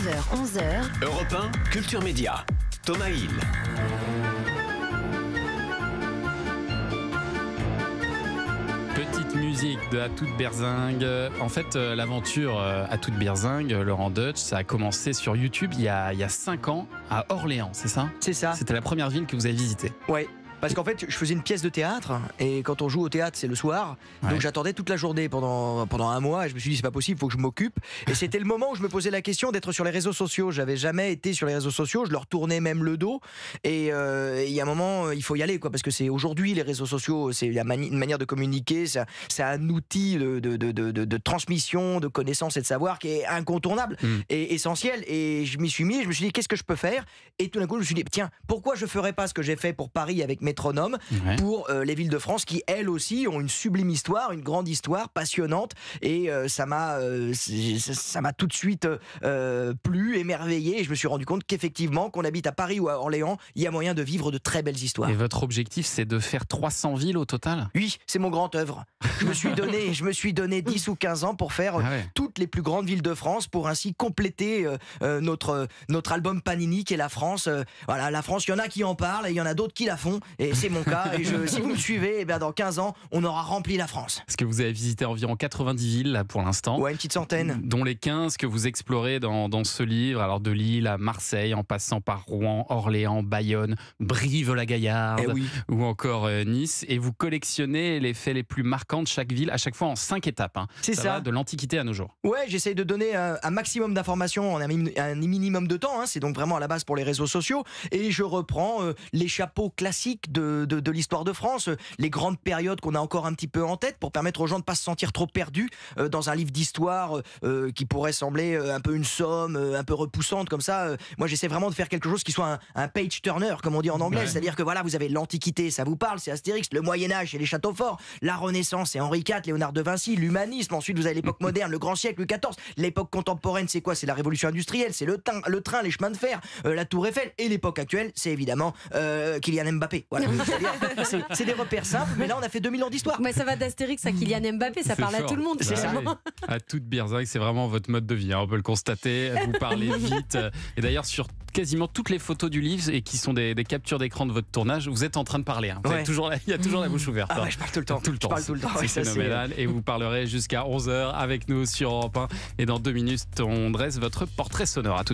9h-11h. Europe 1, Culture Média. Thomas Hill. Petite musique de À toute berzingue. En fait, l'aventure À toute berzingue, Laurent Deutsch, ça a commencé sur YouTube il y a 5 ans à Orléans, c'est ça ? C'est ça. C'était la première ville que vous avez visitée. Ouais. Parce qu'en fait, je faisais une pièce de théâtre et quand on joue au théâtre, c'est le soir. Ouais. Donc j'attendais toute la journée pendant un mois et je me suis dit c'est pas possible, il faut que je m'occupe. Et c'était le moment où je me posais la question d'être sur les réseaux sociaux. J'avais jamais été sur les réseaux sociaux, je leur tournais même le dos. Et il y a un moment, il faut y aller quoi, parce que c'est aujourd'hui les réseaux sociaux, c'est une manière de communiquer, c'est un outil de transmission, de connaissances et de savoir qui est incontournable et essentiel. Et je m'y suis mis, je me suis dit qu'est-ce que je peux faire ? Et tout d'un coup, je me suis dit tiens, pourquoi je ferais pas ce que j'ai fait pour Paris avec Métronome, Ouais. pour les villes de France qui, elles aussi, ont une sublime histoire, une grande histoire, passionnante. Et ça m'a tout de suite plu, émerveillé. Et je me suis rendu compte qu'effectivement, qu'on habite à Paris ou à Orléans, il y a moyen de vivre de très belles histoires. Et votre objectif, c'est de faire 300 villes au total ? Oui, c'est mon grand œuvre. Je me suis donné 10 ou 15 ans pour faire Ah ouais. toutes les plus grandes villes de France, pour ainsi compléter notre album Panini qui est la France. Voilà, la France, il y en a qui en parlent et il y en a d'autres qui la font. Et c'est mon cas. Et si vous me suivez, eh bien dans 15 ans, on aura rempli la France. Parce que vous avez visité environ 90 villes là, pour l'instant. Ouais, une petite centaine. Dont les 15 que vous explorez dans ce livre, alors de Lille à Marseille, en passant par Rouen, Orléans, Bayonne, Brive-la-Gaillarde, Eh oui. ou encore Nice. Et vous collectionnez les faits les plus marquants de chaque ville, à chaque fois en 5 étapes. C'est ça. va de l'Antiquité à nos jours. Ouais, j'essaye de donner un maximum d'informations en un minimum de temps. C'est donc vraiment à la base pour les réseaux sociaux. Et je reprends les chapeaux classiques de l'histoire de France, les grandes périodes qu'on a encore un petit peu en tête pour permettre aux gens de ne pas se sentir trop perdus dans un livre d'histoire qui pourrait sembler un peu une somme, un peu repoussante comme ça. Moi, j'essaie vraiment de faire quelque chose qui soit un page turner, comme on dit en anglais. Ouais. C'est-à-dire que voilà, vous avez l'Antiquité, ça vous parle, c'est Astérix, le Moyen-Âge, c'est les châteaux forts, la Renaissance, c'est Henri IV, Léonard de Vinci, l'humanisme. Ensuite, vous avez l'époque moderne, le grand siècle, Louis XIV. L'époque contemporaine, c'est quoi ? C'est la révolution industrielle, c'est le train, les chemins de fer, la Tour Eiffel. Et l'époque actuelle, c'est évidemment Kylian Mbappé. Voilà. C'est des repères simples, mais là, on a fait 2000 ans d'histoire. Mais ça va d'Astérix à Kylian Mbappé, ça C'est parle à fort. tout le monde. C'est ça. finalement. À toute berzingue, c'est vraiment votre mode de vie, on peut le constater. Vous parlez vite. Et d'ailleurs, sur quasiment toutes les photos du livre et qui sont des captures d'écran de votre tournage, vous êtes en train de parler. Vous Ouais. avez il y a toujours la bouche ouverte. Ah ouais, je parle tout le temps. Tout le Je temps. parle tout le temps. C'est Ouais, ça, phénoménal. Et vous parlerez jusqu'à 11h avec nous sur Europe 1. Et dans 2 minutes, on dresse votre portrait sonore. À tout de suite.